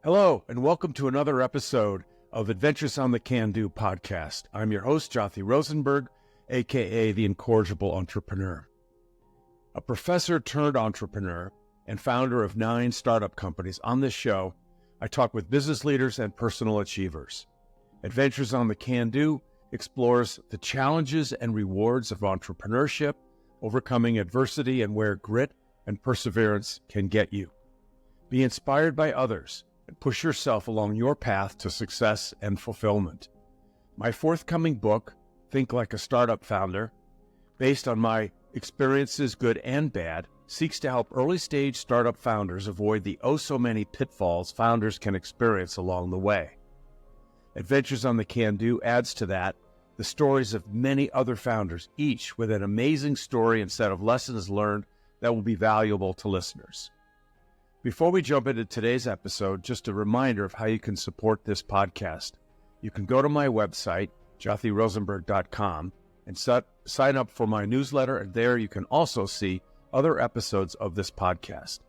Hello, and welcome to another episode of Adventures on the Can-Do podcast. I'm your host, Jothy Rosenberg, aka the Incorrigible Entrepreneur. A professor turned entrepreneur and founder of 9 startup companies, on this show, I talk with business leaders and personal achievers. Adventures on the Can-Do explores the challenges and rewards of entrepreneurship, overcoming adversity, and where grit and perseverance can get you. Be inspired by others and push yourself along your path to success and fulfillment. My forthcoming book, Think Like a Startup Founder, based on my experiences, good and bad, seeks to help early-stage startup founders avoid the oh-so-many pitfalls founders can experience along the way. Adventures on the Can-Do adds to that the stories of many other founders, each with an amazing story and set of lessons learned that will be valuable to listeners. Before we jump into today's episode, just a reminder of how you can support this podcast. You can go to my website, jothyrosenberg.com, and sign up for my newsletter, and there you can also see other episodes of this podcast.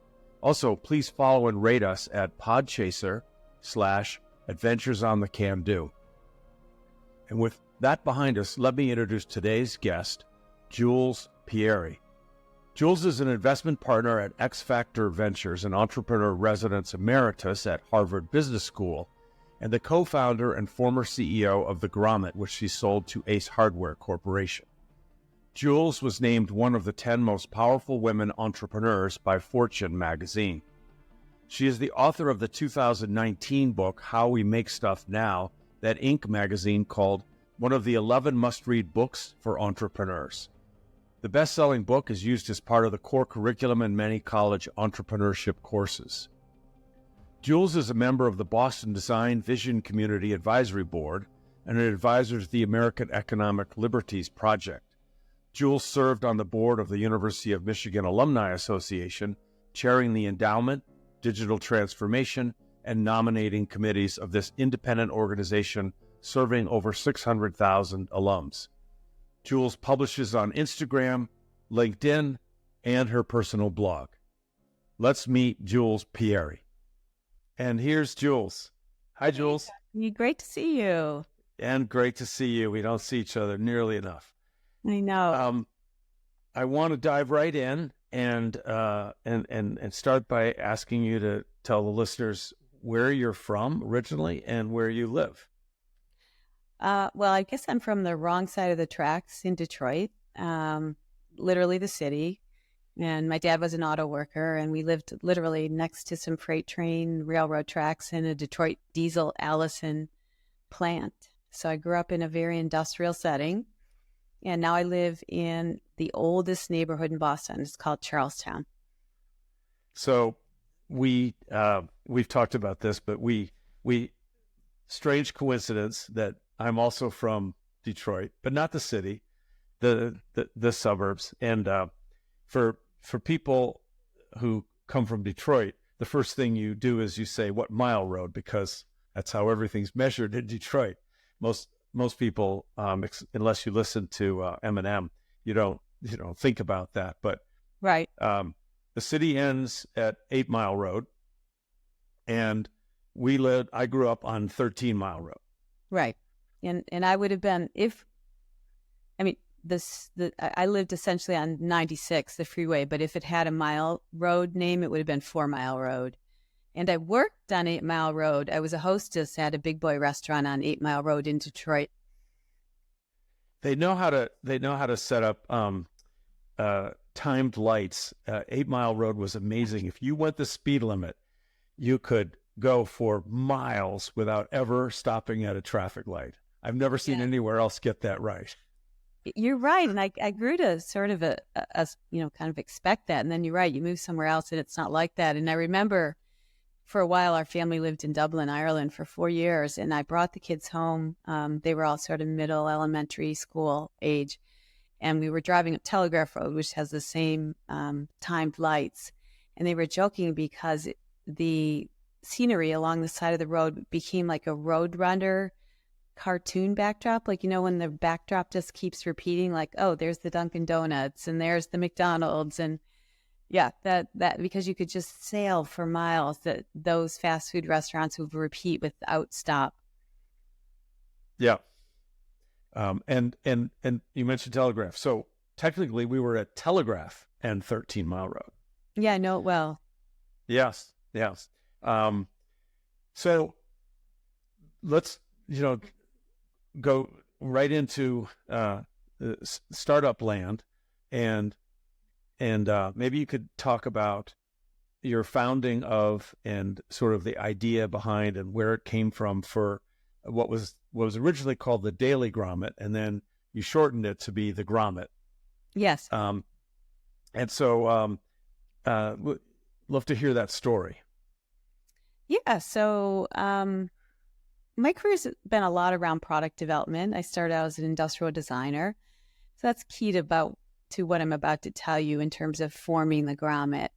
Also, please follow and rate us at Podchaser/Adventures on the Can-Do. And with that behind us, let me introduce today's guest, Jules Pieri. Jules is an investment partner at XFactor Ventures, an entrepreneur residence emeritus at Harvard Business School, and the co-founder and former CEO of The Grommet, which she sold to Ace Hardware Corporation. Jules was named one of the 10 most powerful women entrepreneurs by Fortune magazine. She is the author of the 2019 book, How We Make Stuff Now, that Inc. magazine called one of the 11 must-read books for entrepreneurs. The best-selling book is used as part of the core curriculum in many college entrepreneurship courses. Jules is a member of the Boston Design Vision Community Advisory Board and an advisor to the American Economic Liberties Project. Jules served on the board of the University of Michigan Alumni Association, chairing the Endowment, Digital Transformation, and Nominating Committees of this independent organization serving over 600,000 alums. Jules publishes on Instagram, LinkedIn, and her personal blog. Let's meet Jules Pieri. And here's Jules. Hi, Jules. Hey, great to see you. And great to see you. We don't see each other nearly enough. I know. I want to dive right in and start by asking you to tell the listeners where you're from originally and where you live. Well, I guess I'm from the wrong side of the tracks in Detroit, literally the city. And my dad was an auto worker, and we lived literally next to some freight train railroad tracks in a Detroit diesel Allison plant. So I grew up in a very industrial setting, and now I live in the oldest neighborhood in Boston. It's called Charlestown. So we've talked about this, but we strange coincidence that I'm also from Detroit, but not the city, the suburbs. And for people who come from Detroit, the first thing you do is you say, what mile road? Because that's how everything's measured in Detroit. Most people, unless you listen to Eminem, you don't think about that. But right, the city ends at 8 Mile Road, and I grew up on 13 Mile Road. Right. And I would have been, I lived essentially on 96, the freeway, but if it had a mile road name, it would have been 4 Mile Road. And I worked on 8 Mile Road. I was a hostess at a big boy restaurant on 8 Mile Road in Detroit. They know how to set up timed lights. 8 Mile Road was amazing. If you went the speed limit, you could go for miles without ever stopping at a traffic light. I've never seen anywhere else get that right. You're right. And I grew to sort of kind of expect that. And then you're right, you move somewhere else and it's not like that. And I remember for a while, our family lived in Dublin, Ireland for 4 years. And I brought the kids home. They were all sort of middle elementary school age. And we were driving up Telegraph Road, which has the same timed lights. And they were joking because the scenery along the side of the road became like a Roadrunner cartoon backdrop, like, when the backdrop just keeps repeating, like, oh, there's the Dunkin' Donuts and there's the McDonald's, and Yeah, that because you could just sail for miles, that those fast food restaurants would repeat without stop. Yeah. And you mentioned Telegraph. So technically we were at Telegraph and 13 Mile Road. Yeah, I know it well. Yes. Yes. So let's, go right into startup land, and maybe you could talk about your founding of and sort of the idea behind and where it came from for what was originally called the Daily Grommet, and then you shortened it to be the Grommet. Yes. And so love to hear that story. Yeah. So my career's been a lot around product development. I started out as an industrial designer. So that's key to what I'm about to tell you in terms of forming the Grommet.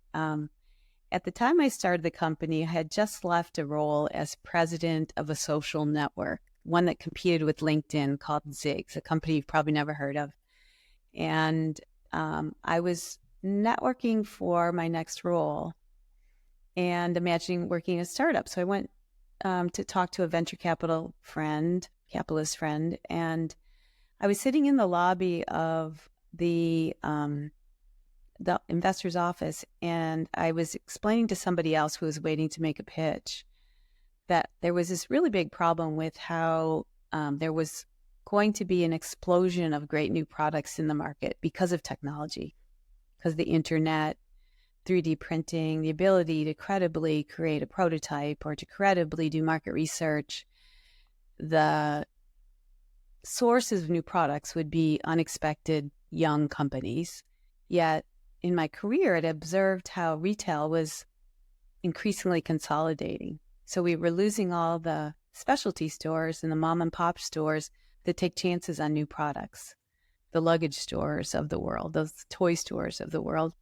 At the time I started the company, I had just left a role as president of a social network, one that competed with LinkedIn, called Ziggs, a company you've probably never heard of. And I was networking for my next role and imagining working in a startup. So I went to talk to a venture capitalist friend, and I was sitting in the lobby of the investor's office, and I was explaining to somebody else who was waiting to make a pitch that there was this really big problem with how there was going to be an explosion of great new products in the market because of technology, because of the internet, 3D printing, the ability to credibly create a prototype or to credibly do market research. The sources of new products would be unexpected young companies. Yet in my career, I'd observed how retail was increasingly consolidating. So we were losing all the specialty stores and the mom and pop stores that take chances on new products, the luggage stores of the world, those toy stores of the world.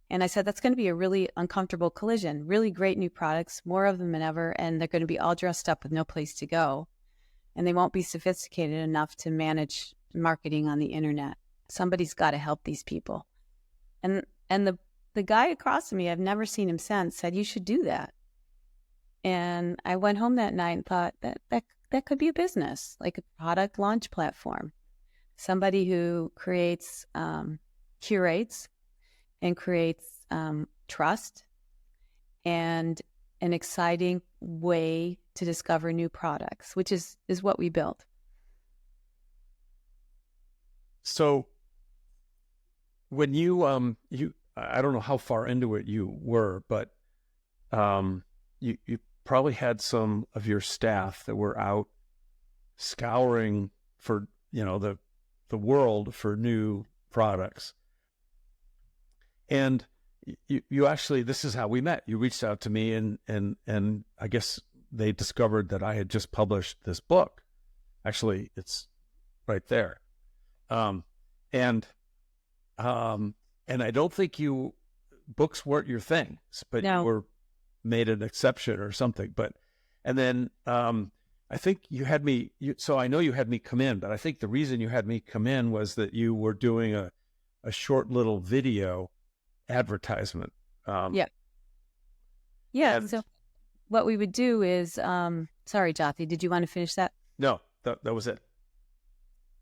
And I said, that's going to be a really uncomfortable collision, really great new products, more of them than ever, and they're going to be all dressed up with no place to go. And they won't be sophisticated enough to manage marketing on the internet. Somebody's got to help these people. And the guy across from me, I've never seen him since, said, you should do that. And I went home that night and thought that could be a business, like a product launch platform. Somebody who curates and creates trust and an exciting way to discover new products, which is what we built. So when you I don't know how far into it you were, but you probably had some of your staff that were out scouring for the world for new products. And you actually, this is how we met. You reached out to me, and I guess they discovered that I had just published this book. Actually, it's right there. And I don't think books weren't your thing, but No. you were made an exception or something. And then I think you had me. So I know you had me come in, but I think the reason you had me come in was that you were doing a short little video advertisement. Yeah. So what we would do is, sorry, Jati, did you want to finish that? No, that was it.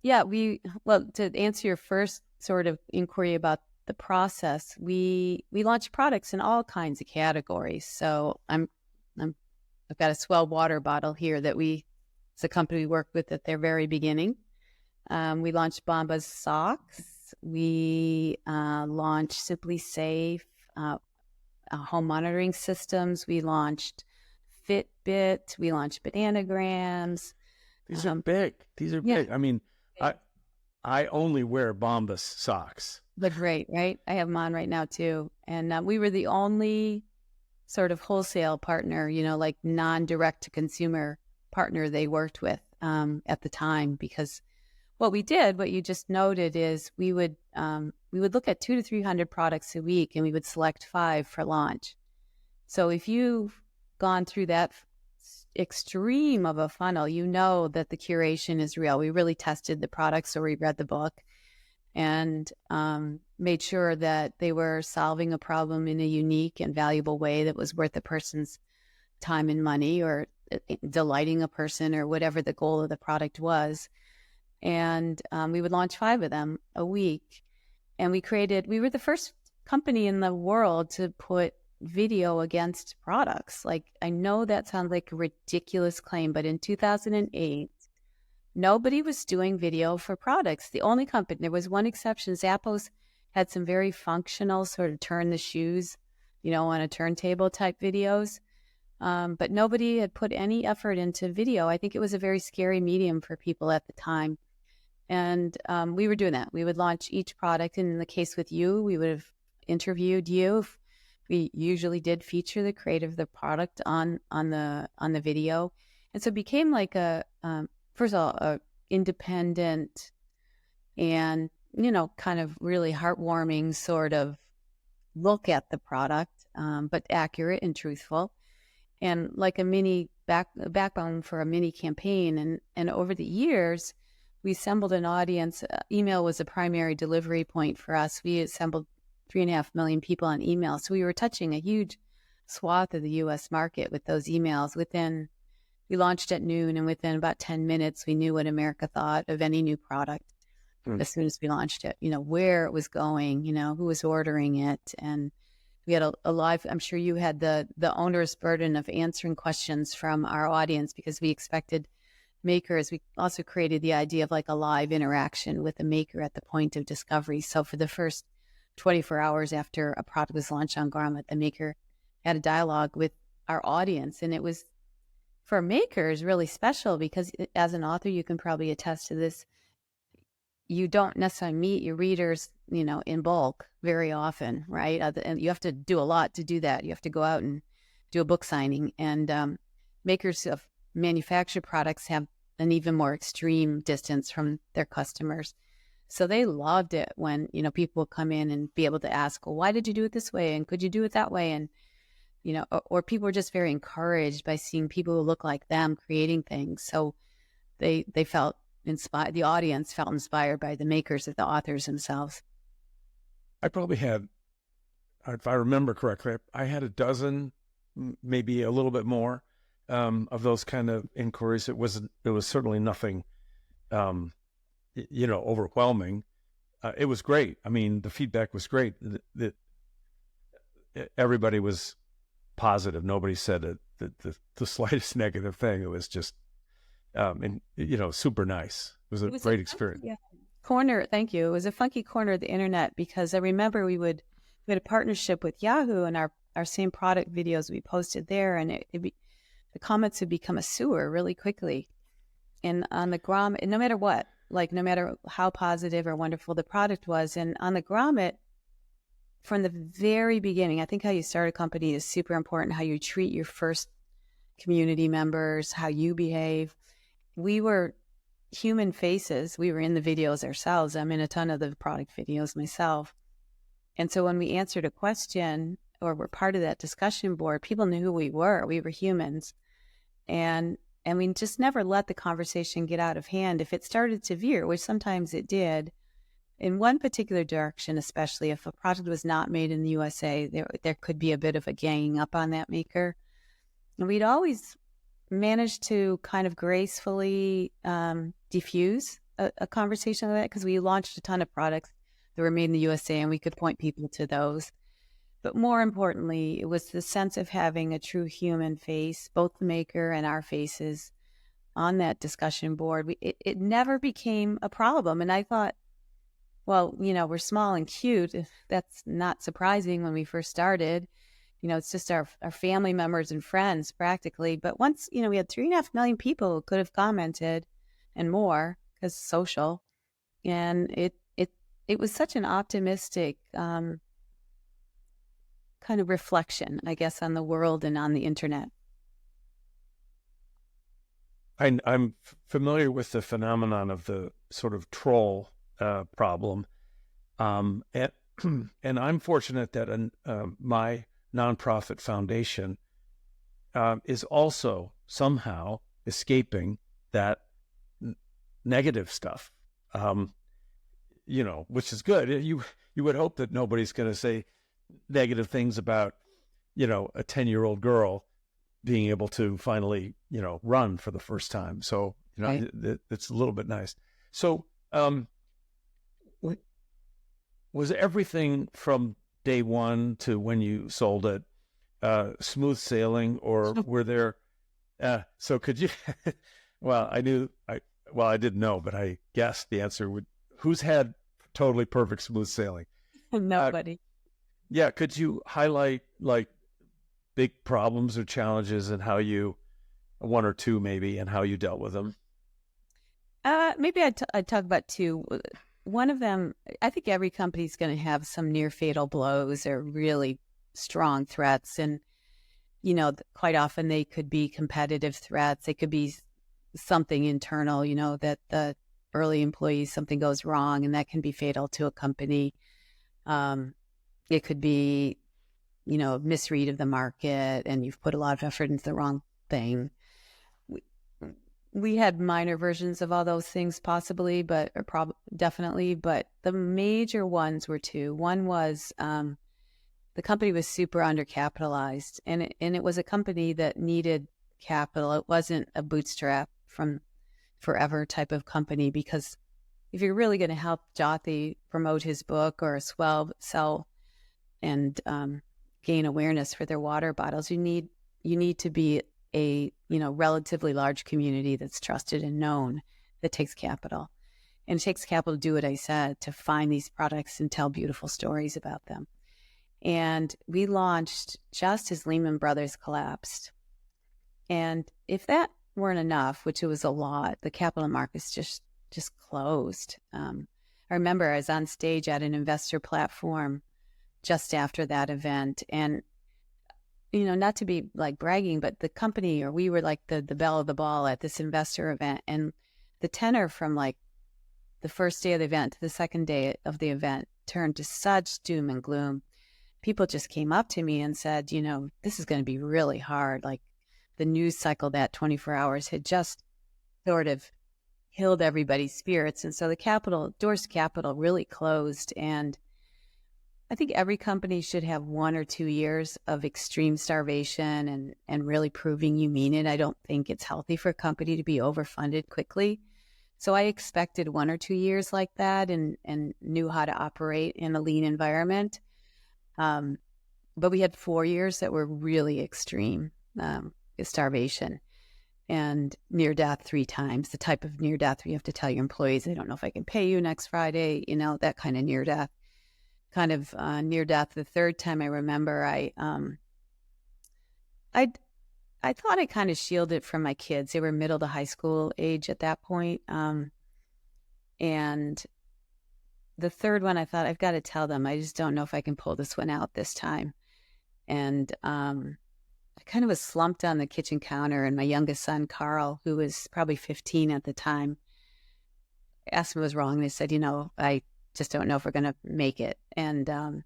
Yeah, to answer your first sort of inquiry about the process, we launch products in all kinds of categories. So I've got a Swell water bottle here that it's a company we worked with at their very beginning. We launched Bombas socks. We launched Simply Safe home monitoring systems. We launched Fitbit. We launched Bananagrams. These are big. These are big. I mean, I only wear Bombas socks. They're great, right? I have them on right now too. And we were the only sort of wholesale partner, like non-direct to consumer partner they worked with at the time, because what you just noted is we would look at 200 to 300 products a week, and we would select 5 for launch. So if you've gone through that extreme of a funnel, you know that the curation is real. We really tested the products, or we read the book. and made sure that they were solving a problem in a unique and valuable way that was worth the person's time and money, or delighting a person, or whatever the goal of the product was. And we would launch 5 of them a week. And we were the first company in the world to put video against products. Like, I know that sounds like a ridiculous claim, but in 2008, nobody was doing video for products. The only company, there was one exception, Zappos had some very functional sort of turn the shoes, on a turntable type videos. But nobody had put any effort into video. I think it was a very scary medium for people at the time. And we were doing that. We would launch each product. And in the case with you, we would have interviewed you. We usually did feature the creator of the product on the video. And so it became like first of all, a independent and, kind of really heartwarming sort of look at the product, but accurate and truthful, and like a mini backbone for a mini campaign. And over the years, we assembled an audience. Email was a primary delivery point for us. We assembled 3.5 million people on email. So we were touching a huge swath of the U.S. market with those emails. We launched at noon, and within about 10 minutes, we knew what America thought of any new product. As soon as we launched it, where it was going, who was ordering it. And we had a live, I'm sure you had the onerous burden of answering questions from our audience, because we expected makers. We also created the idea of like a live interaction with a maker at the point of discovery. So for the first 24 hours after a product was launched on Grommet, the maker had a dialogue with our audience. And it was, for makers, really special, because as an author, you can probably attest to this. You don't necessarily meet your readers, in bulk very often, right? And you have to do a lot to do that. You have to go out and do a book signing. And makers of manufactured products have an even more extreme distance from their customers. So they loved it when, people would come in and be able to ask, well, why did you do it this way? And could you do it that way? And, or people were just very encouraged by seeing people who look like them creating things. So they felt inspired. The audience felt inspired by the makers of the authors themselves. I probably had, if I remember correctly, I had a dozen, maybe a little bit more, of those kind of inquiries. It was certainly nothing, overwhelming. It was great. I mean, the feedback was great. Everybody was positive. Nobody said the slightest negative thing. It was just, super nice. It was a great experience. Corner, thank you. It was a funky corner of the internet, because I remember we had a partnership with Yahoo, and our same product videos we posted there, and the comments would become a sewer really quickly. And on the Grommet, no matter what, like no matter how positive or wonderful the product was, and on the Grommet, from the very beginning, I think how you start a company is super important. How you treat your first community members, how you behave. We were human faces. We were in the videos ourselves. I'm in a ton of the product videos myself. And so when we answered a question or were part of that discussion board, people knew who we were. We were humans. And we just never let the conversation get out of hand. If it started to veer, which sometimes it did, in one particular direction, especially if a product was not made in the USA, there could be a bit of a ganging up on that maker. And we'd always managed to kind of gracefully diffuse a conversation like that, because we launched a ton of products that were made in the USA, and we could point people to those. But more importantly, it was the sense of having a true human face, both the maker and our faces, on that discussion board. It never became a problem. And I thought, well, we're small and cute. That's not surprising when we first started. It's just our family members and friends practically. But once, we had 3.5 million people who could have commented and more, because social. And it was such an optimistic kind of reflection, I guess, on the world and on the internet. I'm familiar with the phenomenon of the sort of troll problem. And I'm fortunate that my nonprofit foundation is also somehow escaping that negative stuff. which is good. You would hope that nobody's going to say negative things about, a 10-year-old girl being able to finally, run for the first time. So, Right. it's a little bit nice. So, was everything from day one to when you sold it smooth sailing, or were there? So could you? Well, I didn't know, but I guessed the answer would. Who's had totally perfect smooth sailing? Nobody. Yeah, could you highlight like big problems or challenges and how you, one or two maybe, and how you dealt with them? Maybe I'd talk about two. One of them, I think every company's going to have some near fatal blows or really strong threats. And, quite often they could be competitive threats. They could be something internal, that the early employees, something goes wrong and that can be fatal to a company. It could be, misread of the market and you've put a lot of effort into the wrong thing. We had minor versions of all those things possibly, definitely. But the major ones were two. One was the company was super undercapitalized, and it was a company that needed capital. It wasn't a bootstrap from forever type of company, because if you're really going to help Jyoti promote his book or sell and gain awareness for their water bottles, you need to be a relatively large community that's trusted and known, that takes capital. And it takes capital to do what I said, to find these products and tell beautiful stories about them. And we launched just as Lehman Brothers collapsed. And if that weren't enough, which it was a lot, the capital markets just closed. I remember I was on stage at an investor platform just after that event, and not to be like bragging, but the company, or we were like the belle of the ball at this investor event. And the tenor from like the first day of the event to the second day of the event turned to such doom and gloom. People just came up to me and said, this is going to be really hard. Like the news cycle that 24 hours had just sort of killed everybody's spirits. And so the doors to capital really closed. And I think every company should have 1 or 2 years of extreme starvation and really proving you mean it. I don't think it's healthy for a company to be overfunded quickly. So I expected 1 or 2 years like that and knew how to operate in a lean environment. But we had 4 years that were really extreme, starvation and near death 3 times, the type of near death where you have to tell your employees, I don't know if I can pay you next Friday, that kind of near death. Kind of near death. The third time I remember, I thought I kind of shielded it from my kids. They were middle to high school age at that point. And the third one, I thought, I've got to tell them. I just don't know if I can pull this one out this time. And I kind of was slumped on the kitchen counter, and my youngest son, Carl, who was probably 15 at the time, asked me what was wrong. And I said, I just don't know if we're going to make it. And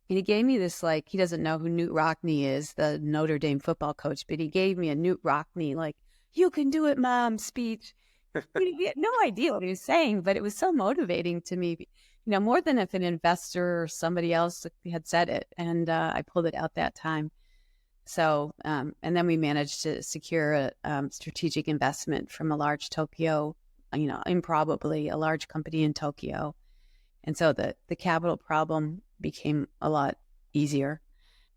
he gave me this, like, he doesn't know who Newt Rockne is, the Notre Dame football coach, but he gave me a Newt Rockne, like, you can do it, Mom speech. He had no idea what he was saying, but it was so motivating to me, more than if an investor or somebody else had said it. And I pulled it out that time. So, and then we managed to secure a strategic investment from a large Tokyo, improbably a large company in Tokyo. And so the capital problem became a lot easier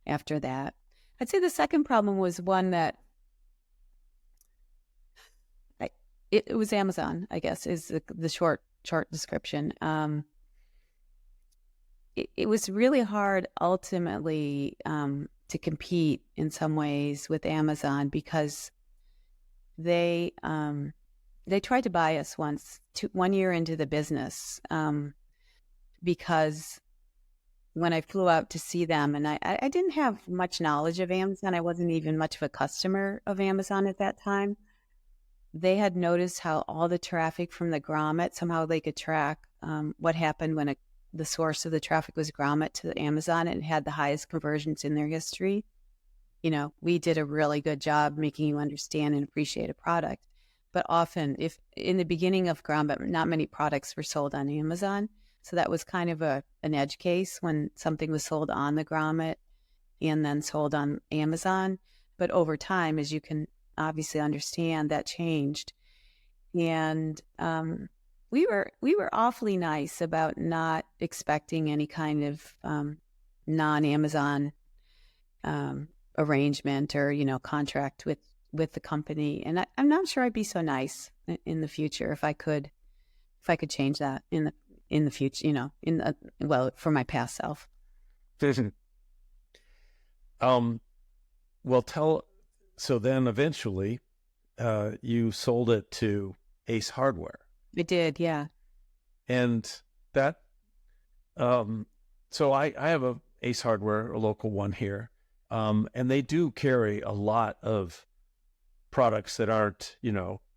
after that. I'd say the second problem was one that it was Amazon, I guess, is the short description. It was really hard ultimately to compete in some ways with Amazon, because they tried to buy us 1 year into the business. Because when I flew out to see them, and I didn't have much knowledge of Amazon, I wasn't even much of a customer of Amazon at that time. They had noticed how all the traffic from the Grommet, somehow they could track what happened when the source of the traffic was Grommet to Amazon, and it had the highest conversions in their history. We did a really good job making you understand and appreciate a product. But often, if in the beginning of Grommet, not many products were sold on Amazon. So that was kind of an edge case when something was sold on the Grommet and then sold on Amazon. But over time, as you can obviously understand, that changed. And we were awfully nice about not expecting any kind of non-Amazon arrangement or contract with the company. And I'm not sure I'd be so nice in the future if I could change that in the future. For my past self. So then eventually you sold it to Ace Hardware. I did, yeah. And that, so I have a Ace Hardware, a local one here, and they do carry a lot of products that aren't,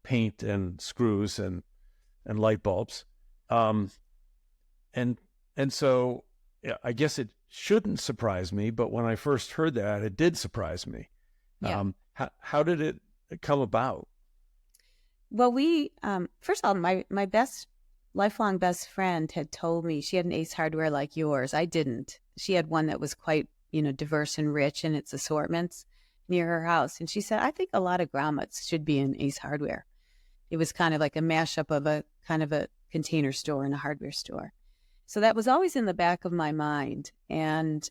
paint and screws and light bulbs. And so I guess it shouldn't surprise me, but when I first heard that, it did surprise me. Yeah. How did it come about? Well, first of all, my lifelong best friend had told me she had an Ace Hardware like yours. I didn't. She had one that was quite, diverse and rich in its assortments near her house. And she said, I think a lot of grommets should be in Ace Hardware. It was kind of like a mashup of a kind of a container store and a hardware store. So that was always in the back of my mind, and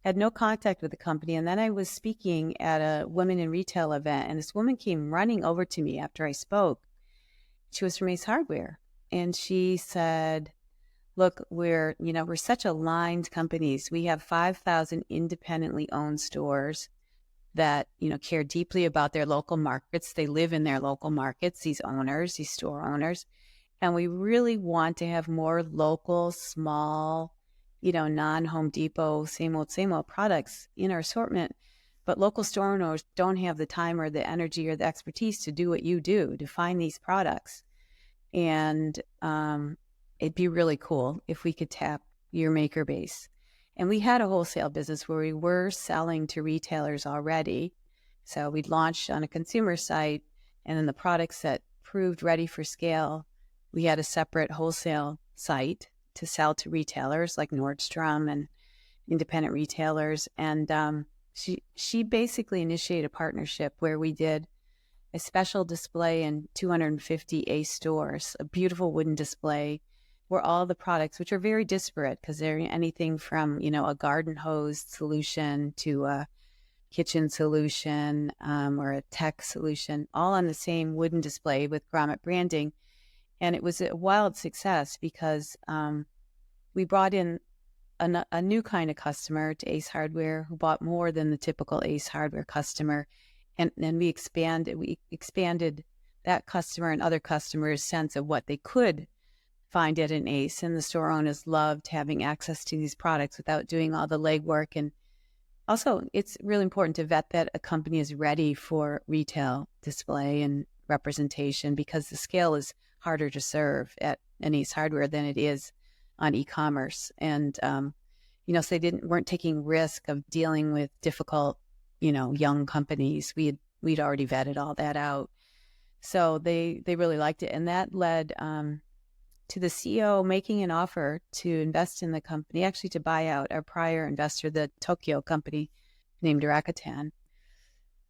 had no contact with the company. And then I was speaking at a women in retail event, and this woman came running over to me after I spoke. She was from Ace Hardware, and she said, look, we're such aligned companies. We have 5,000 independently owned stores that, care deeply about their local markets. They live in their local markets, these store owners. And we really want to have more local, small, non-Home Depot, same old products in our assortment. But local store owners don't have the time or the energy or the expertise to do what you do, to find these products. And it'd be really cool if we could tap your maker base. And we had a wholesale business where we were selling to retailers already. So we'd launched on a consumer site, and then the products that proved ready for scale, we had a separate wholesale site to sell to retailers like Nordstrom and independent retailers. And she basically initiated a partnership where we did a special display in 250 Ace stores, a beautiful wooden display where all the products, which are very disparate because they're anything from, a garden hose solution to a kitchen solution or a tech solution, all on the same wooden display with Grommet branding. And it was a wild success because we brought in a new kind of customer to Ace Hardware who bought more than the typical Ace Hardware customer. And then we expanded that customer and other customers' sense of what they could find at an Ace. And the store owners loved having access to these products without doing all the legwork. And also, it's really important to vet that a company is ready for retail display and representation because the scale is harder to serve at an Ace Hardware than it is on e-commerce. And, so they weren't taking risk of dealing with difficult, young companies. We'd already vetted all that out. So they really liked it. And that led to the CEO making an offer to invest in the company, actually to buy out our prior investor, the Tokyo company named Rakuten.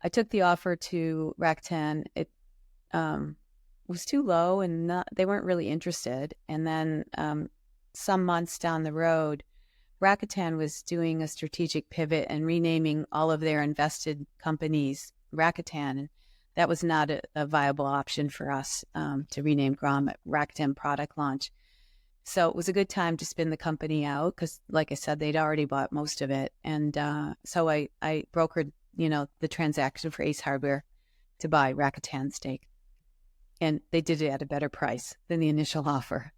I took the offer to Rakuten. It was too low and they weren't really interested. And then some months down the road, Rakuten was doing a strategic pivot and renaming all of their invested companies Rakuten. And that was not a viable option for us to rename Grommet Rakuten product launch. So it was a good time to spin the company out because, like I said, they'd already bought most of it. And so I brokered, the transaction for Ace Hardware to buy Rakuten's stake. And they did it at a better price than the initial offer.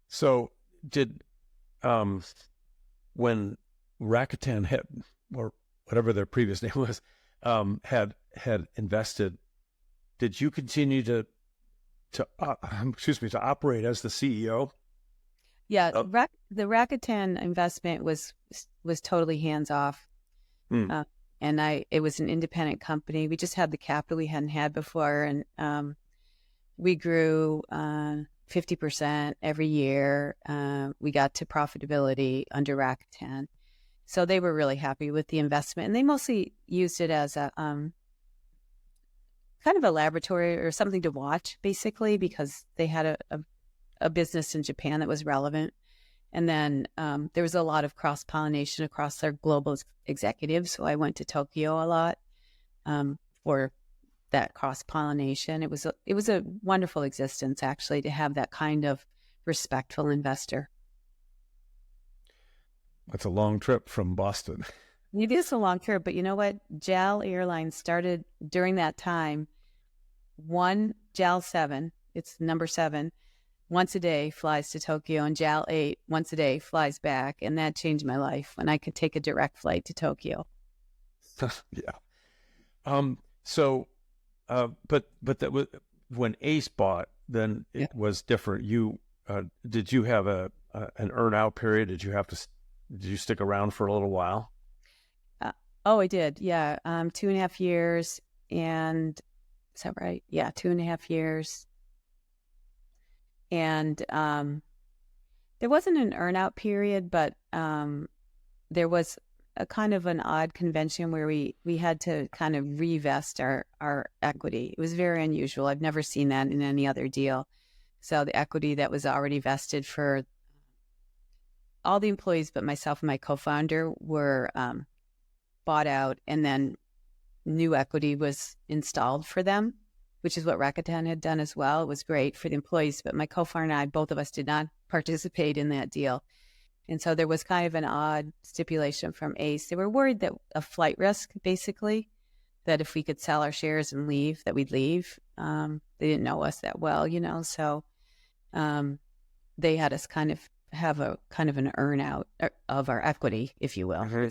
So did, when Rakuten had, or whatever their previous name was, had invested, did you continue to operate as the CEO? Yeah, the Rakuten investment was totally hands off, and it was an independent company. We just had the capital we hadn't had before, and we grew 50% every year. We got to profitability under Rakuten. So they were really happy with the investment, and they mostly used it as a kind of a laboratory or something to watch, basically, because they had a business in Japan that was relevant. And then there was a lot of cross-pollination across their global executives. So I went to Tokyo a lot for that cross-pollination. It was a wonderful existence, actually, to have that kind of respectful investor. That's a long trip from Boston. It is a long trip, but you know what? JAL Airlines started during that time. One JAL 7, it's number 7, once a day flies to Tokyo, and JAL 8 once a day flies back. And that changed my life when I could take a direct flight to Tokyo. Yeah. But that was when Ace bought, then it was different. You, did you have an earn out period? Did you stick around for a little while? Oh, I did. Yeah. 2.5 years. And is that right? Yeah. 2.5 years. And there wasn't an earnout period, but there was a kind of an odd convention where we had to kind of revest our equity. It was very unusual. I've never seen that in any other deal. So the equity that was already vested for all the employees but myself and my co-founder were bought out, and then new equity was installed for them, which is what Rakuten had done as well. It was great for the employees, but my co-founder and I, both of us did not participate in that deal. And so there was kind of an odd stipulation from Ace. They were worried that a flight risk, basically, that if we could sell our shares and leave, that we'd leave. They didn't know us that well, so they had us kind of have a kind of an earn out of our equity, if you will. Mm-hmm.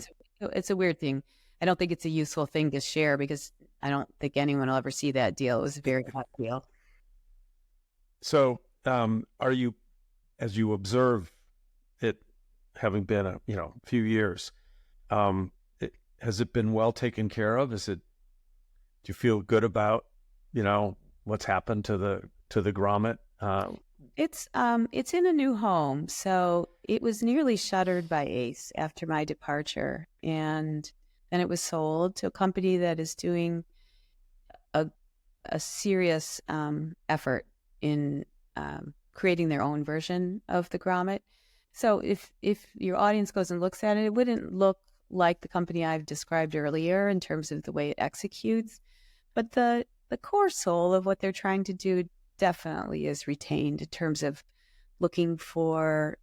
It's a weird thing. I don't think it's a useful thing to share because I don't think anyone will ever see that deal. It was a very hot deal. So are you, as you observe it, having been a few years, has it been well taken care of? Do you feel good about what's happened to the Grommet? It's in a new home, so it was nearly shuttered by Ace after my departure, and then it was sold to a company that is doing a serious effort in creating their own version of the Grommet. So if your audience goes and looks at it, it wouldn't look like the company I've described earlier in terms of the way it executes, but the core soul of what they're trying to do definitely is retained in terms of looking for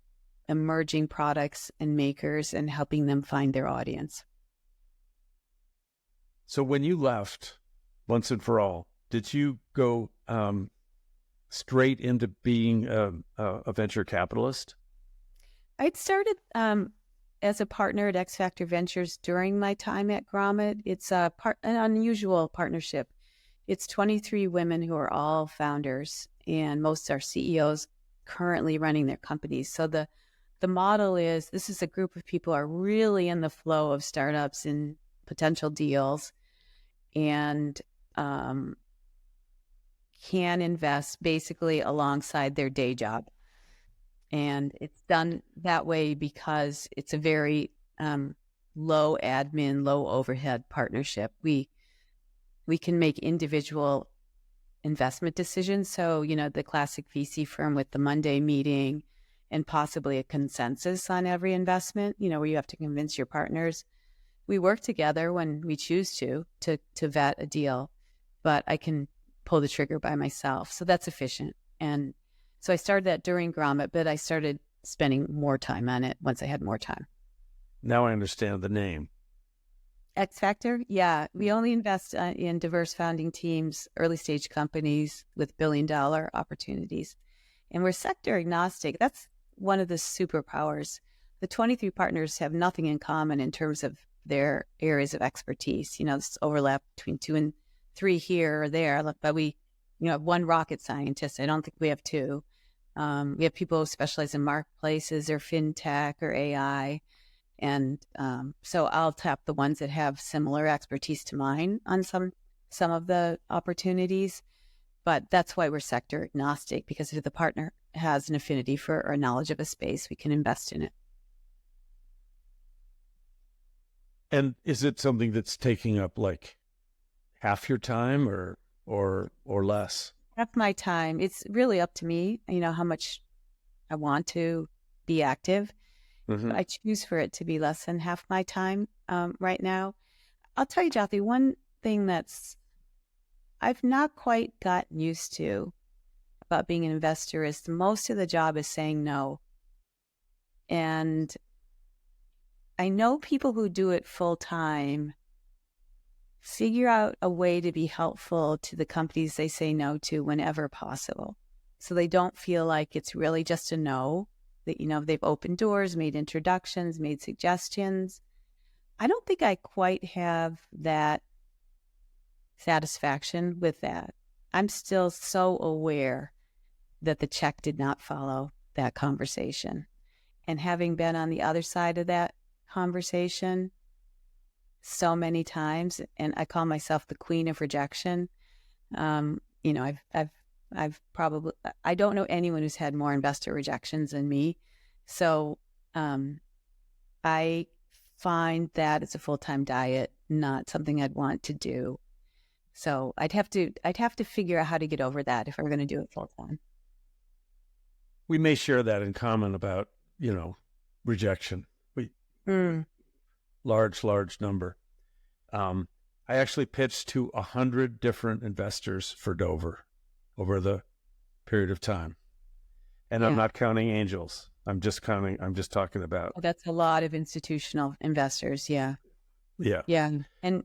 emerging products and makers and helping them find their audience. So when you left once and for all, did you go straight into being a venture capitalist? I'd started as a partner at XFactor Ventures during my time at Grommet. It's an unusual partnership. It's 23 women who are all founders, and most are CEOs currently running their companies. So the model is, this is a group of people who are really in the flow of startups and potential deals, and can invest basically alongside their day job. And it's done that way because it's a very low admin, low overhead partnership. We can make individual investment decisions. So, the classic VC firm with the Monday meeting and possibly a consensus on every investment, where you have to convince your partners. We work together when we choose to vet a deal, but I can pull the trigger by myself. So that's efficient. And so I started that during Grommet, but I started spending more time on it once I had more time. Now I understand the name. XFactor? Yeah. We only invest in diverse founding teams, early stage companies with billion-dollar opportunities. And we're sector agnostic. That's one of the superpowers. The 23 partners have nothing in common in terms of their areas of expertise. This overlap between 2 and 3 here or there, but we have one rocket scientist. I don't think we have 2. We have people who specialize in marketplaces or fintech or AI. And so I'll tap the ones that have similar expertise to mine on some of the opportunities. But that's why we're sector agnostic, because if the partner has an affinity for or knowledge of a space, we can invest in it. And is it something that's taking up like half your time or less? Half my time. It's really up to me, how much I want to be active. Mm-hmm. But I choose for it to be less than half my time right now. I'll tell you, Jyoti, one thing I've not quite gotten used to about being an investor is most of the job is saying no. And I know people who do it full time figure out a way to be helpful to the companies they say no to whenever possible. So they don't feel like it's really just a no, that, they've opened doors, made introductions, made suggestions. I don't think I quite have that satisfaction with that. I'm still so aware that the check did not follow that conversation. And having been on the other side of that conversation so many times, and I call myself the queen of rejection. I've probably, I don't know anyone who's had more investor rejections than me. So I find that it's a full-time diet, not something I'd want to do. So I'd have to figure out how to get over that if I'm going to do it full-time. We may share that in common about, rejection. Large number. I actually pitched to 100 different investors for Dover over the period of time. And I'm not counting angels. I'm just talking about. Oh, that's a lot of institutional investors. Yeah. Yeah. Yeah. And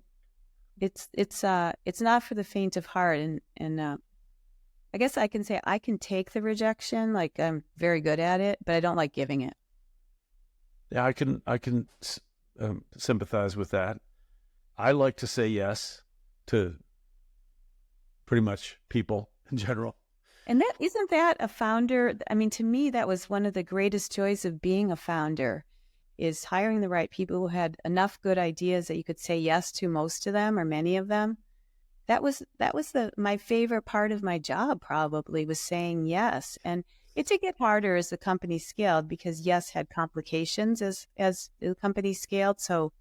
it's not for the faint of heart. And I guess I can say I can take the rejection. Like, I'm very good at it, but I don't like giving it. Yeah, I can sympathize with that. I like to say yes to pretty much people in general. And isn't that a founder? I mean, to me, that was one of the greatest joys of being a founder, is hiring the right people who had enough good ideas that you could say yes to most of them or many of them. That was my favorite part of my job, probably, was saying yes. And it did get harder as the company scaled, because yes had complications as the company scaled. So,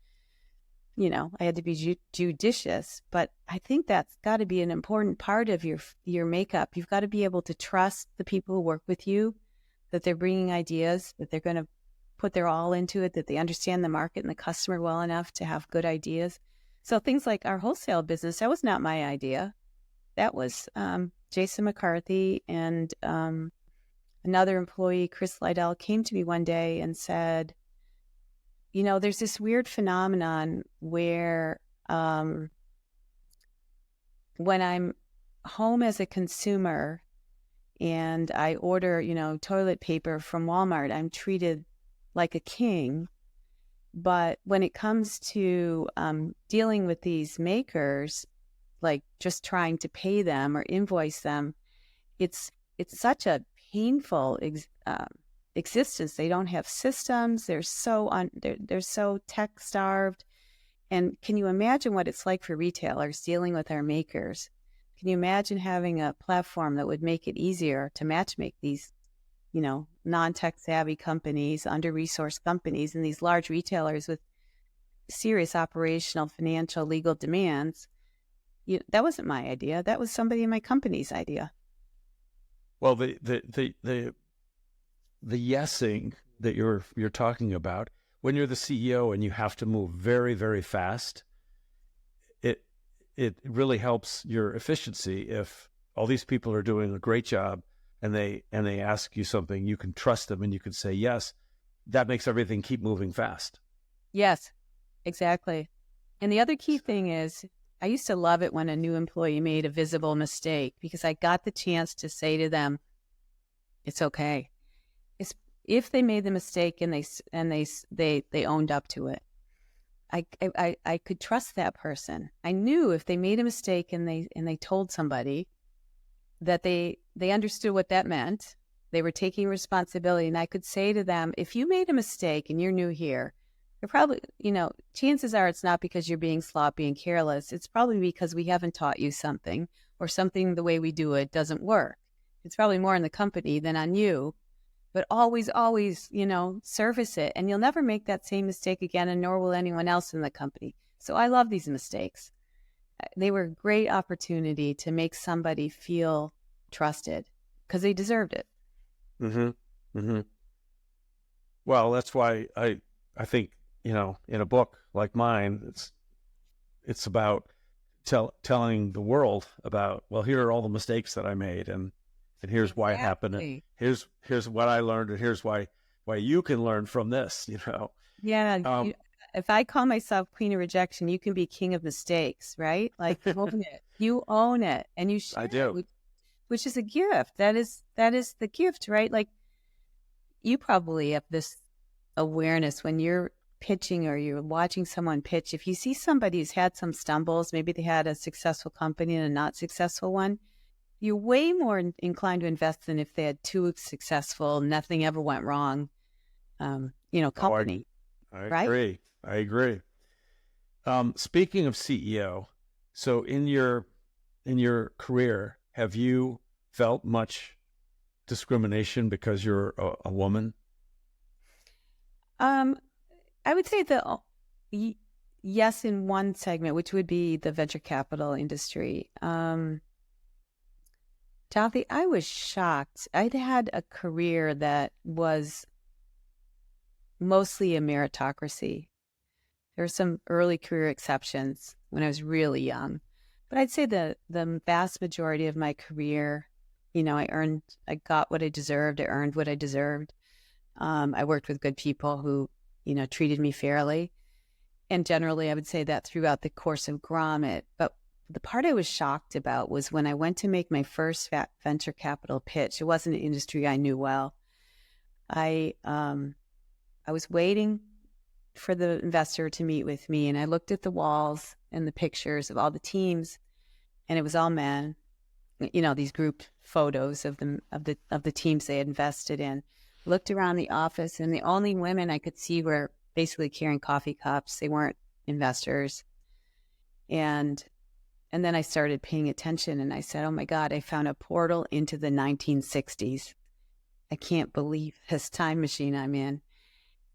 I had to be judicious, but I think that's got to be an important part of your makeup. You've got to be able to trust the people who work with you, that they're bringing ideas, that they're going to put their all into it, that they understand the market and the customer well enough to have good ideas. So things like our wholesale business, that was not my idea. That was Jason McCarthy and another employee, Chris Liddell, came to me one day and said, there's this weird phenomenon where when I'm home as a consumer and I order, toilet paper from Walmart, I'm treated like a king. But when it comes to dealing with these makers, like just trying to pay them or invoice them, it's such a painful existence. They don't have systems. They're so tech starved. And can you imagine what it's like for retailers dealing with our makers? Can you imagine having a platform that would make it easier to matchmake these, non-tech savvy companies, under-resourced companies, and these large retailers with serious operational, financial, legal demands? That wasn't my idea. That was somebody in my company's idea. Well, the yesing that you're talking about, when you're the CEO and you have to move very, very fast, it really helps your efficiency if all these people are doing a great job and they ask you something, you can trust them and you can say yes. That makes everything keep moving fast. Yes, exactly. And the other key thing is, I used to love it when a new employee made a visible mistake, because I got the chance to say to them, it's okay. If they made the mistake and they owned up to it, I could trust that person. I knew if they made a mistake and they told somebody, that they understood what that meant. They were taking responsibility, and I could say to them, if you made a mistake and you're new here, you're probably, chances are it's not because you're being sloppy and careless. It's probably because we haven't taught you something, or something the way we do it doesn't work. It's probably more on the company than on you, but always, always, surface it. And you'll never make that same mistake again, and nor will anyone else in the company. So I love these mistakes. They were a great opportunity to make somebody feel trusted because they deserved it. Mm-hmm. Mm-hmm. Well, that's why I think, in a book like mine, it's about telling the world about, well, here are all the mistakes that I made, and here's why it happened, and here's what I learned, and here's why you can learn from this. Yeah. If I call myself queen of rejection, you can be king of mistakes, right? Like, own it. You own it, and you share I do. which is a gift. That is the gift, right? Like, you probably have this awareness when you're pitching or you're watching someone pitch. If you see somebody who's had some stumbles, maybe they had a successful company and a not successful one, you're way more inclined to invest than if they had two successful, nothing ever went wrong, company. I right? agree. I agree. Speaking of CEO, so in your career, have you felt much discrimination because you're a woman? I would say yes, in one segment, which would be the venture capital industry. Dorothy, I was shocked. I'd had a career that was mostly a meritocracy. There were some early career exceptions when I was really young, but I'd say the vast majority of my career, I got what I deserved. I earned what I deserved. I worked with good people who, treated me fairly. And generally, I would say that throughout the course of Grommet. But the part I was shocked about was when I went to make my first venture capital pitch. It wasn't an industry I knew well. I was waiting for the investor to meet with me, and I looked at the walls and the pictures of all the teams, and it was all men. These group photos of the teams they had invested in. Looked around the office, and the only women I could see were basically carrying coffee cups. They weren't investors. And then I started paying attention, and I said, oh my God, I found a portal into the 1960s. I can't believe this time machine I'm in.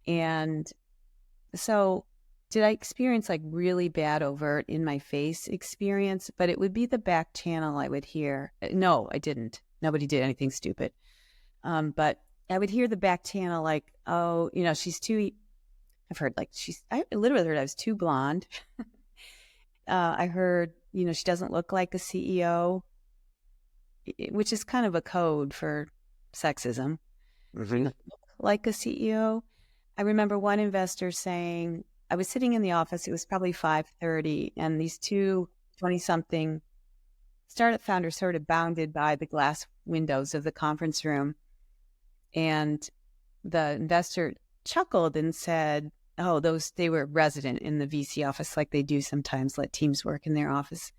And so did I experience like really bad overt in my face experience? But it would be the back channel I would hear. No, I didn't. Nobody did anything stupid. But I would hear the back channel like, oh, she's too, I've heard like I literally heard I was too blonde. I heard, she doesn't look like a CEO, which is kind of a code for sexism. Mm-hmm. Like a CEO. I remember one investor saying, I was sitting in the office, it was probably 5:30, and these two 20-something startup founders sort of bounded by the glass windows of the conference room. And the investor chuckled and said, oh, they were resident in the VC office like they do sometimes, let teams work in their office.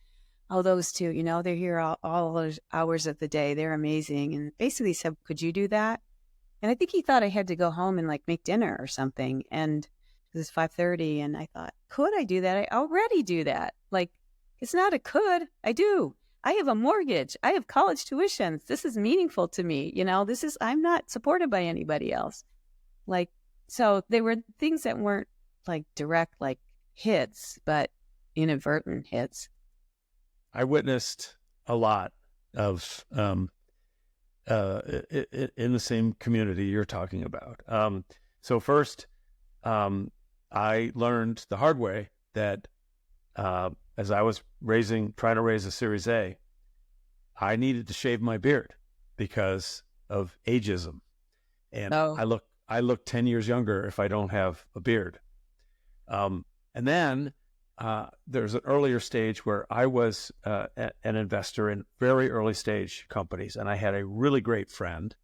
Oh, those two, they're here all those hours of the day. They're amazing. And basically said, could you do that? And I think he thought I had to go home and like make dinner or something. And it was 5:30. And I thought, could I do that? I already do that. Like, it's not a could. I do. I have a mortgage. I have college tuitions. This is meaningful to me. I'm not supported by anybody else. Like, so they were things that weren't like direct, like hits, but inadvertent hits. I witnessed a lot of in the same community you're talking about. So first, I learned the hard way that as I was trying to raise a Series A, I needed to shave my beard because of ageism, and I look 10 years younger if I don't have a beard. And then there's an earlier stage where I was an investor in very early stage companies, and I had a really great friend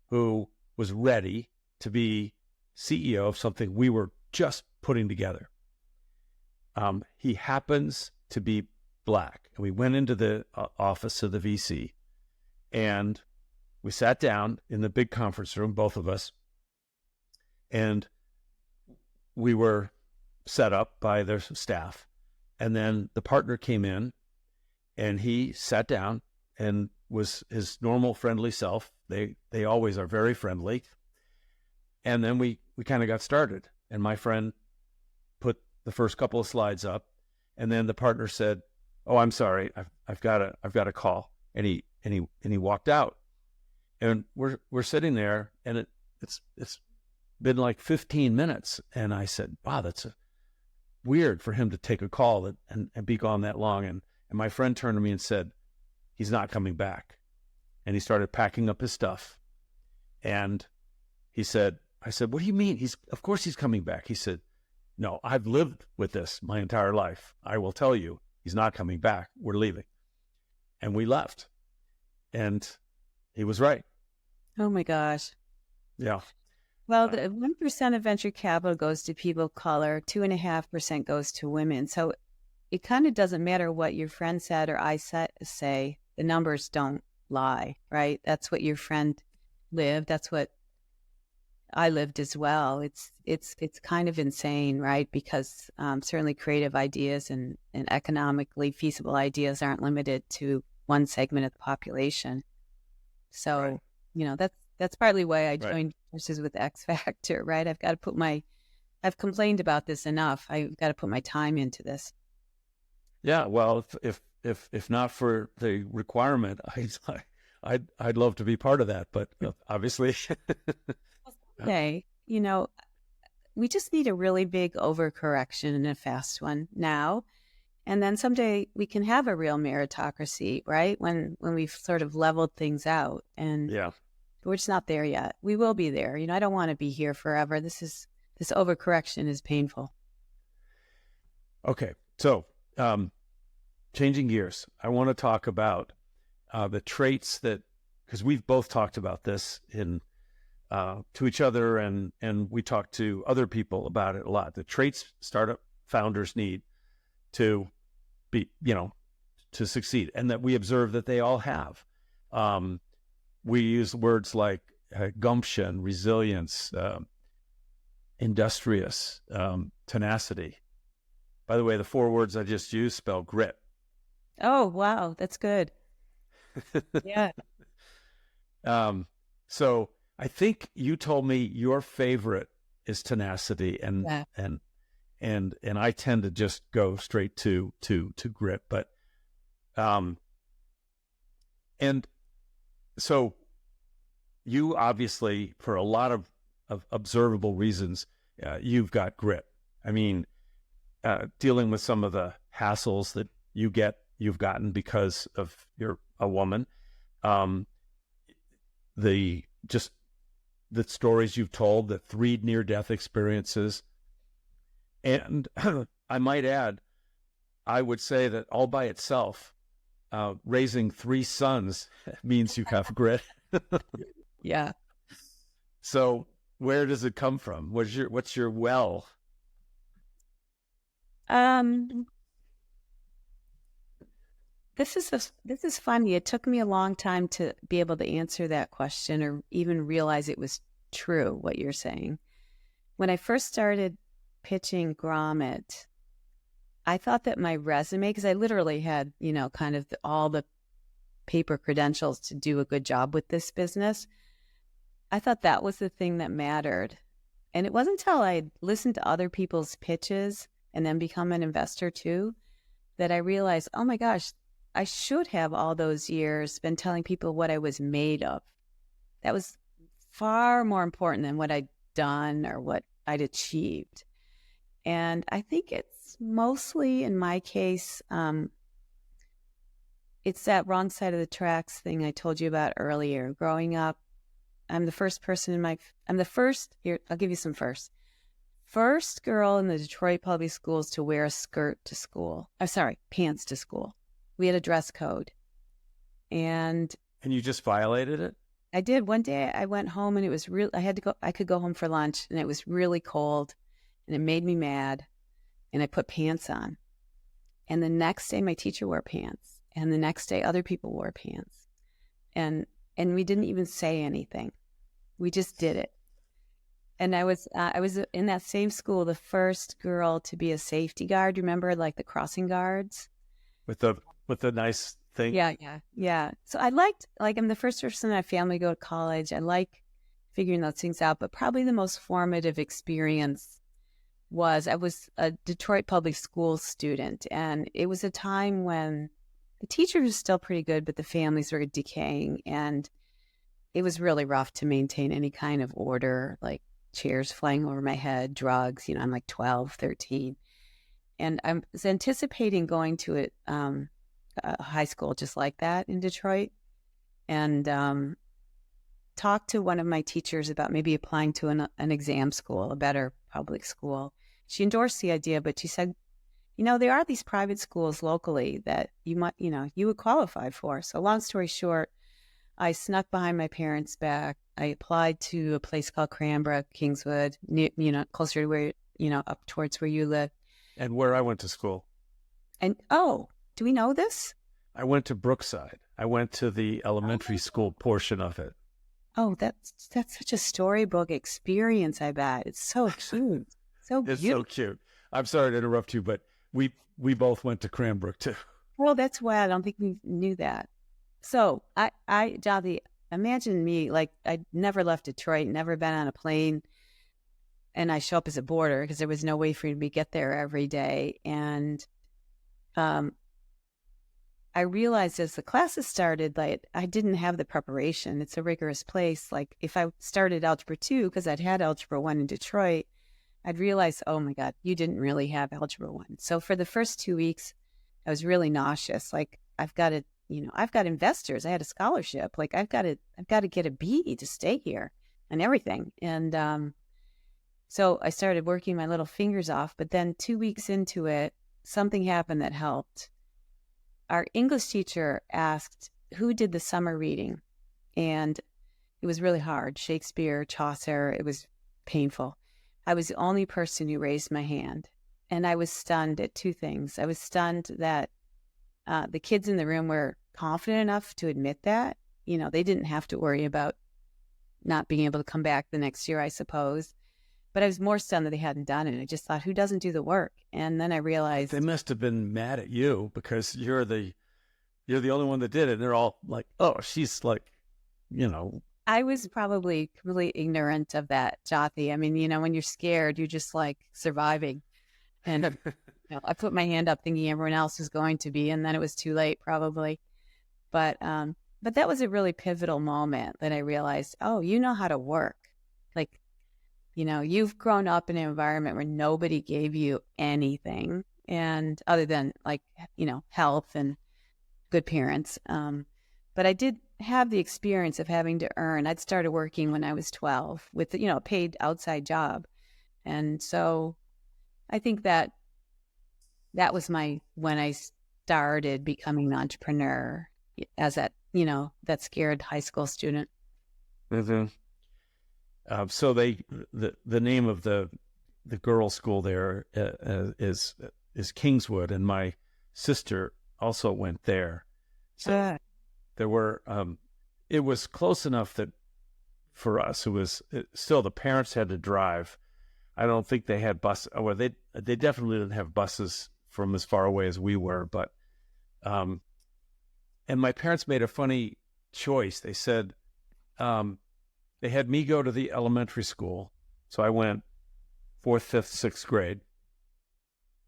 who was ready to be CEO of something we were just putting together. He happens to be Black, and we went into the office of the VC, and we sat down in the big conference room, both of us, and we were set up by their staff. And then the partner came in, and he sat down and was his normal friendly self. They always are very friendly. And then we kind of got started, and my friend put the first couple of slides up, and then the partner said, "Oh, I'm sorry, I've got a call," and he walked out, and we're sitting there, and it's been like 15 minutes, and I said, "Wow, that's weird for him to take a call and be gone that long," and my friend turned to me and said, "He's not coming back," and he started packing up his stuff, and he said, I said, "What do you mean? Of course he's coming back." He said, "No, I've lived with this my entire life. I will tell you, he's not coming back. We're leaving." And we left. And he was right. Oh my gosh. Yeah. Well, the 1% of venture capital goes to people of color, 2.5% goes to women. So it kind of doesn't matter what your friend said or I say, the numbers don't lie, right? That's what your friend lived. That's what I lived as well. It's kind of insane, right? Because certainly creative ideas and economically feasible ideas aren't limited to one segment of the population. So, Right. you know, that's partly why I Right. joined forces with XFactor, right? I've complained about this enough. I've got to put my time into this. Yeah. Well, if not for the requirement, I'd love to be part of that, but obviously. Okay, you know, we just need a really big overcorrection and a fast one now. And then someday we can have a real meritocracy, right? When we've sort of leveled things out, and Yeah. we're just not there yet. We will be there. You know, I don't want to be here forever. This overcorrection is painful. Okay. So, changing gears, I want to talk about the traits because we've both talked about this to each other, and we talk to other people about it a lot. The traits startup founders need to be, to succeed, and that we observe that they all have. We use words like gumption, resilience, industrious, tenacity. By the way, the 4 words I just used spell grit. Oh, wow. That's good. Yeah. So I think you told me your favorite is tenacity, and Yeah. and I tend to just go straight to grit. But and so you obviously, for a lot of observable reasons, you've got grit. I mean, dealing with some of the hassles that you've gotten because of you're a woman, the stories you've told, the 3 near-death experiences. And I might add, I would say that all by itself, raising 3 sons means you have grit. Yeah. So where does it come from? What's your well? This is funny. It took me a long time to be able to answer that question or even realize it was true, what you're saying. When I first started pitching Grommet, I thought that my resume, because I literally had, kind of all the paper credentials to do a good job with this business, I thought that was the thing that mattered. And it wasn't until I listened to other people's pitches and then become an investor too, that I realized, oh my gosh, I should have all those years been telling people what I was made of. That was far more important than what I'd done or what I'd achieved. And I think it's mostly, in my case, it's that wrong side of the tracks thing I told you about earlier. Growing up, I'm the first person here, I'll give you some first. First girl in the Detroit public schools to wear a skirt to school. Pants to school. We had a dress code. And you just violated it? I did. One day I went home and it was I could go home for lunch and it was really cold and it made me mad. And I put pants on. And the next day my teacher wore pants. And the next day other people wore pants. And we didn't even say anything. We just did it. And I was in that same school, the first girl to be a safety guard. Remember, like the crossing guards? With the nice thing? Yeah. So I'm the first person in my family to go to college. I like figuring those things out, but probably the most formative experience I was a Detroit public school student, and it was a time when the teachers were still pretty good, but the families were decaying, and it was really rough to maintain any kind of order, like chairs flying over my head, drugs. I'm like 12, 13. And I was anticipating going to a high school just like that in Detroit, and talked to one of my teachers about maybe applying to an exam school, a better public school. She endorsed the idea, but she said, there are these private schools locally that you would qualify for. So long story short, I snuck behind my parents' back. I applied to a place called Cranbrook, Kingswood, closer to where, up towards where you live. And where I went to school. And, do we know this? I went to Brookside. I went to the elementary school portion of it. Oh, that's such a storybook experience, I bet. It's so cute. It's so cute. I'm sorry to interrupt you, but we both went to Cranbrook too. Well, that's why I don't think we knew that. So Jathy, imagine me, like I'd never left Detroit, never been on a plane, and I show up as a boarder because there was no way for me to get there every day. And I realized as the classes started, like I didn't have the preparation. It's a rigorous place. Like if I started Algebra 2, because I'd had Algebra 1 in Detroit, I'd realize, oh my God, you didn't really have Algebra 1. So for the first 2 weeks, I was really nauseous. Like I've got investors. I had a scholarship. Like I've got to get a B to stay here and everything. And so I started working my little fingers off. But then 2 weeks into it, something happened that helped. Our English teacher asked who did the summer reading, and it was really hard. Shakespeare, Chaucer, it was painful. I was the only person who raised my hand, and I was stunned at two things. I was stunned that the kids in the room were confident enough to admit that. They didn't have to worry about not being able to come back the next year, I suppose. But I was more stunned that they hadn't done it. I just thought, who doesn't do the work? And then I realized they must have been mad at you because you're the only one that did it. And they're all like, oh, she's like, I was probably completely ignorant of that, Jathy. I mean, when you're scared, you're just like surviving. And I put my hand up thinking everyone else was going to be, and then it was too late probably. But that was a really pivotal moment that I realized, oh, you know how to work. Like, you've grown up in an environment where nobody gave you anything, and other than health and good parents. But I did have the experience of having to earn. I'd started working when I was 12 with, a paid outside job. And so I think that was when I started becoming an entrepreneur as that scared high school student. Mm-hmm. So the name of the girls' school there is Kingswood, and my sister also went there. So there were it was close enough that for us still the parents had to drive. I don't think they had bus. Well, they definitely didn't have buses from as far away as we were. But and my parents made a funny choice. They said. They had me go to the elementary school. So I went 4th, 5th, 6th grade.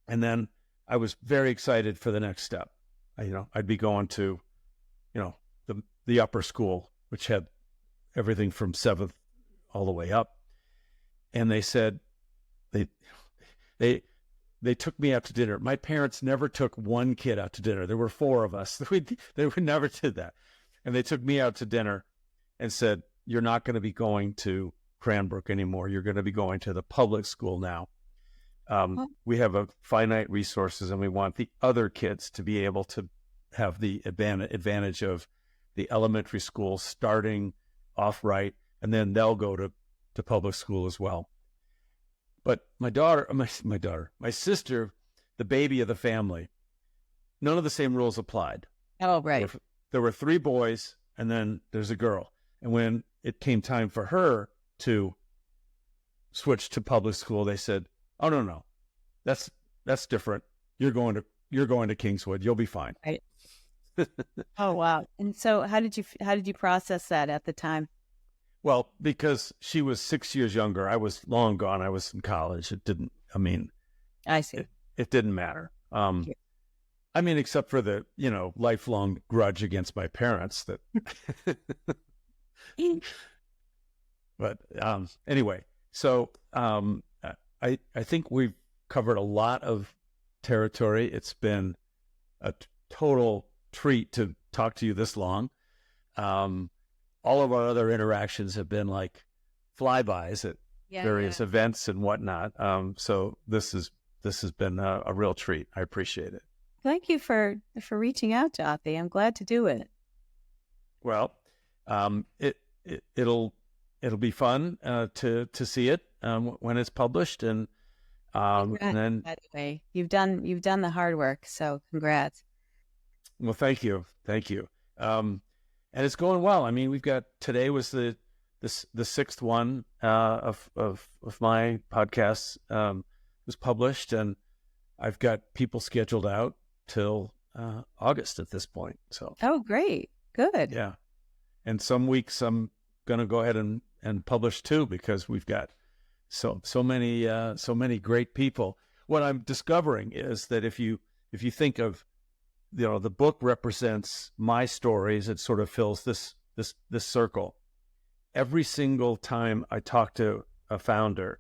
And then I was very excited for the next step. I'd be going to, the upper school, which had everything from 7th all the way up. And they said, they took me out to dinner. My parents never took one kid out to dinner. There were 4 of us. They never did that. And they took me out to dinner and said, you're not going to be going to Cranbrook anymore. You're going to be going to the public school now. We have a finite resources, and we want the other kids to be able to have the advantage of the elementary school starting off right, and then they'll go to public school as well. But my sister, the baby of the family, none of the same rules applied. Oh, right. There were 3 boys, and then there's a girl. And when it came time for her to switch to public school, they said, "Oh no, that's different. You're going to Kingswood. You'll be fine." Right. Oh, wow. And so how did you process that at the time? Well, because she was 6 years younger, I was long gone. I was in college. I see. It didn't matter. Except for the, lifelong grudge against my parents that, but anyway, so I think we've covered a lot of territory. It's been a total treat to talk to you this long. All of our other interactions have been like flybys at various events and whatnot. So this has been a real treat. I appreciate it. Thank you for reaching out, Jyoti. I'm glad to do it. Well, it'll be fun to see it when it's published, and then, by the way, you've done the hard work, so congrats. Well, thank you. And it's going well. We've got, today was the sixth one of my podcasts was published, and I've got people scheduled out till August at this point. So great, good. Yeah, and some weeks I'm going to go ahead and publish too, because we've got so many great people. What I'm discovering is that if you think of, the book represents my stories, it sort of fills this circle. Every single time I talk to a founder,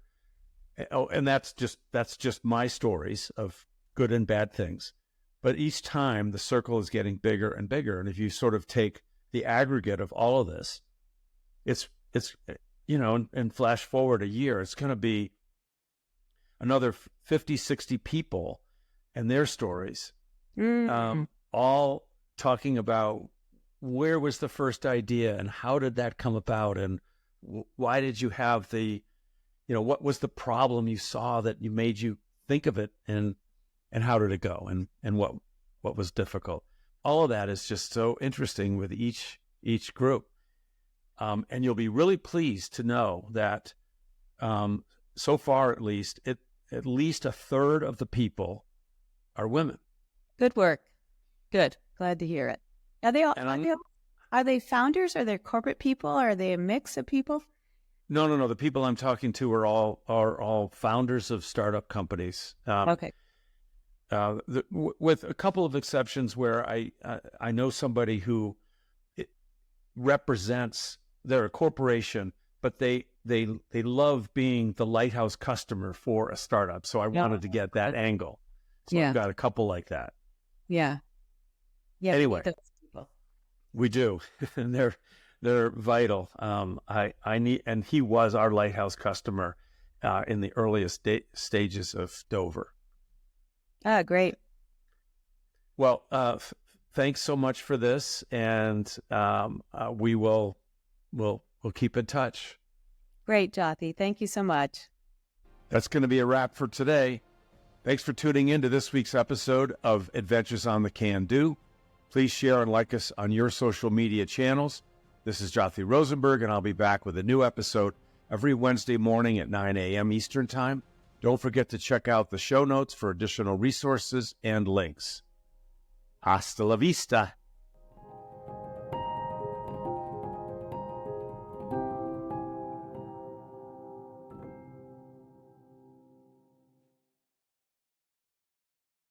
and that's just my stories of good and bad things. But each time the circle is getting bigger and bigger. And if you sort of take the aggregate of all of this, it's and flash forward a year, it's going to be another 50, 60 people and their stories, all talking about where was the first idea and how did that come about, and why did you have what was the problem you saw that you made you think of it, and how did it go, and what was difficult. All of that is just so interesting with each group. And you'll be really pleased to know that so far, at least a third of the people are women. Good work. Good. Glad to hear it. Are they founders? Are they corporate people? Are they a mix of people? No. The people I'm talking to are all founders of startup companies. Okay. With a couple of exceptions where I know somebody who represents, they're a corporation, but they love being the lighthouse customer for a startup. So I wanted to get that angle. So I've got a couple like that. Yeah. Anyway, we do, and they're vital. I need, and he was our lighthouse customer in the earliest stages of Dover. Great. Well, thanks so much for this, and we'll keep in touch. Great, Jyoti. Thank you so much. That's going to be a wrap for today. Thanks for tuning in to this week's episode of Adventures on the Can Do. Please share and like us on your social media channels. This is Jyoti Rosenberg, and I'll be back with a new episode every Wednesday morning at 9 a.m. Eastern Time. Don't forget to check out the show notes for additional resources and links. Hasta la vista.